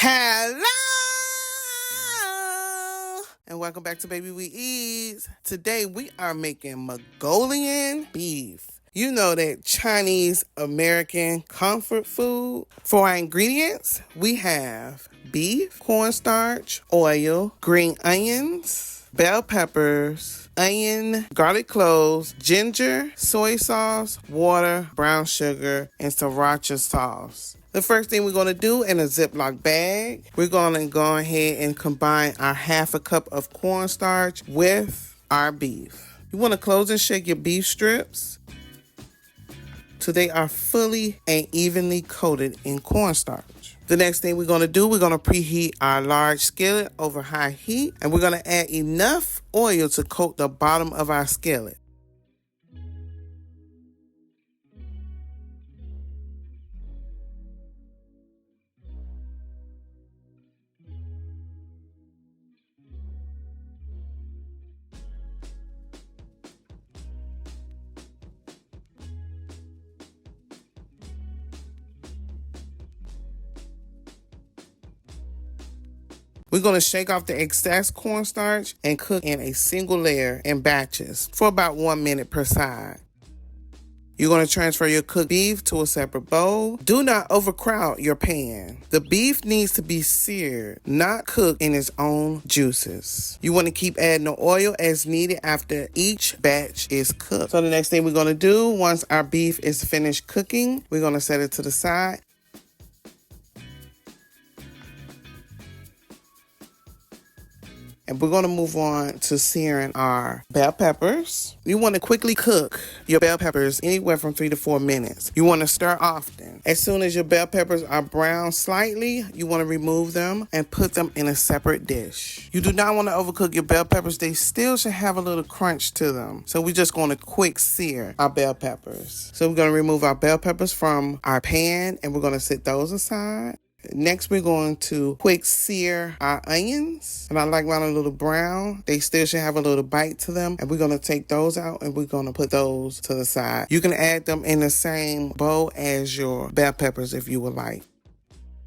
Hello and welcome back to Baby We Eatz. Today we are making Mongolian beef. You know that Chinese American comfort food. For our ingredients, we have beef, cornstarch, oil, green onions, bell peppers, onion, garlic cloves, ginger, soy sauce, water, brown sugar, and Sriracha Sauce. The first thing we're going to do in a Ziploc bag, we're going to go ahead and combine our half a cup of cornstarch with our beef. You want to close and shake your beef strips so they are fully and evenly coated in cornstarch. The next thing we're going to do, we're going to preheat our large skillet over high heat, and we're going to add enough oil to coat the bottom of our skillet. We're going to shake off the excess cornstarch and cook in a single layer in batches for about 1 minute per side. You're going to transfer your cooked beef to a separate bowl. Do not overcrowd your pan. The beef needs to be seared, not cooked in its own juices. You want to keep adding the oil as needed after each batch is cooked. So the next thing we're going to do, once our beef is finished cooking, we're going to set it to the side. And we're going to move on to searing our bell peppers. You want to quickly cook your bell peppers anywhere from 3 to 4 minutes. You want to stir often. As soon as your bell peppers are brown slightly, you want to remove them and put them in a separate dish. You do not want to overcook your bell peppers. They still should have a little crunch to them. So we're just going to quick sear our bell peppers. So we're going to remove our bell peppers from our pan and we're going to set those aside. Next, we're going to quick sear our onions. And I like mine a little brown. They still should have a little bite to them. And we're going to take those out and we're going to put those to the side. You can add them in the same bowl as your bell peppers if you would like.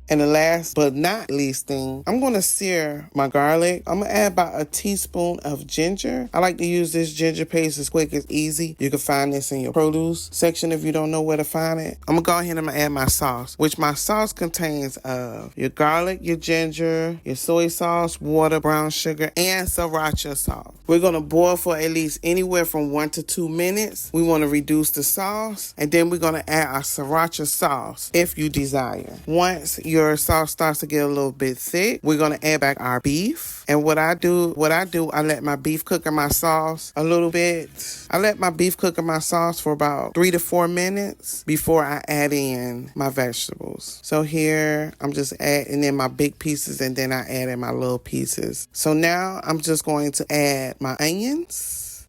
And the last but not least thing, I'm going to sear my garlic. I'm going to add about a teaspoon of ginger. I like to use this ginger paste as quick as easy. You can find this in your produce section if you don't know where to find it. I'm going to go ahead and add my sauce, which my sauce contains of your garlic, your ginger, your soy sauce, water, brown sugar, and Sriracha sauce. We're going to boil for at least anywhere from 1 to 2 minutes. We want to reduce the sauce, and then we're going to add our Sriracha sauce if you desire. Once your sauce starts to get a little bit thick, we're going to add back our beef. And what I do, I let my beef cook in my sauce a little bit. I let my beef cook in my sauce for about 3 to 4 minutes before I add in my vegetables. So here, I'm just adding in my big pieces and then I add in my little pieces. So now I'm just going to add my onions.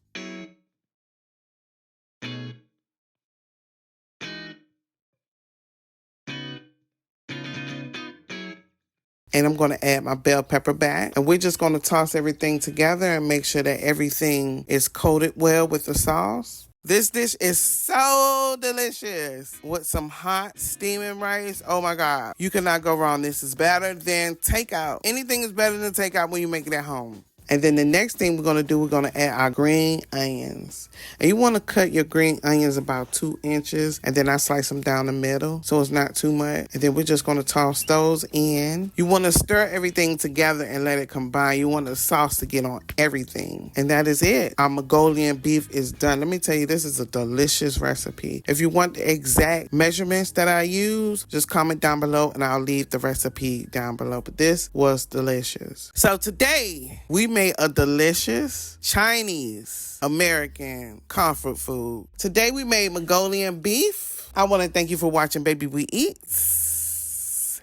And I'm going to add my bell pepper back. And we're just going to toss everything together and make sure that everything is coated well with the sauce. This dish is so delicious with some hot steaming rice. Oh my God. You cannot go wrong. This is better than takeout. Anything is better than takeout when you make it at home. And then the next thing we're going to do, we're going to add our green onions. And you want to cut your green onions about 2 inches. And then I slice them down the middle so it's not too much. And then we're just going to toss those in. You want to stir everything together and let it combine. You want the sauce to get on everything. And that is it. Our Mongolian beef is done. Let me tell you, this is a delicious recipe. If you want the exact measurements that I use, just comment down below and I'll leave the recipe down below. But this was delicious. So today, we made a delicious Chinese American comfort food. Today we made Mongolian beef. I want to thank you for watching Baby We Eatz.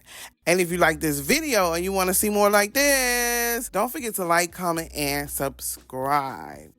And if you like this video and you want to see more like this, don't forget to like, comment, and subscribe.